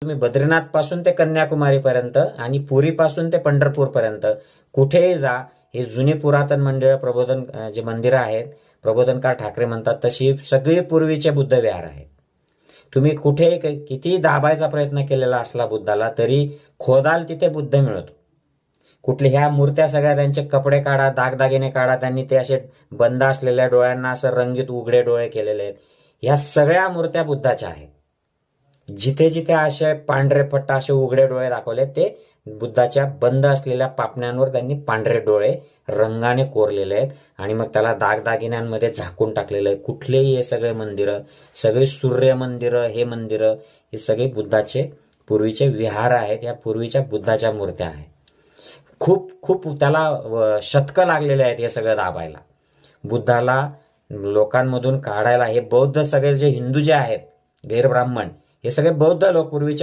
तुम्ही बद्रीनाथ पासून ते कन्याकुमारी पर्यंत आणि पुरी पासून ते पंढरपूर पर्यंत कुठेही जा, हे जुनी पुरातन मंदिर प्रबोधन जे मंदिरं आहेत, प्रबोधनकार ठाकरे म्हणतात तशी सगळी पूर्वीचे बुद्ध विहार आहेत. तुम्ही कुठेही कितीही दाबायचा प्रयत्न केलेला असला बुद्धाला तरी खोदाल तिथे बुद्ध मिळतो. कुठले ह्या मूर्त्या सगळ्या त्यांचे कपडे काढा, दागदागिने काढा, त्यांनी ते असे बंद असलेल्या डोळ्यांना असं रंगीत उघडे डोळे केलेले आहेत. ह्या सगळ्या मूर्त्या बुद्धाच्या आहेत. जिथे जिथे असे पांढरे पट्टा असे उघडे डोळे दाखवले ते बुद्धाच्या बंद असलेल्या पापण्यांवर त्यांनी पांढरे डोळे रंगाने कोरलेले आहेत आणि मग त्याला दागदागिन्यांमध्ये झाकून टाकलेलं आहे. कुठलेही हे सगळे मंदिरं, सगळे सूर्य मंदिरं, हे मंदिरं, हे सगळे बुद्धाचे पूर्वीचे विहार आहेत. या पूर्वीच्या बुद्धाच्या मूर्त्या आहेत. खूप खूप त्याला शतकं लागलेले आहेत हे सगळं दाबायला, बुद्धाला लोकांमधून काढायला. हे बौद्ध सगळे जे हिंदू जे आहेत, गैरब्राह्मण, हे सगळे बौद्ध लोक पूर्वीचे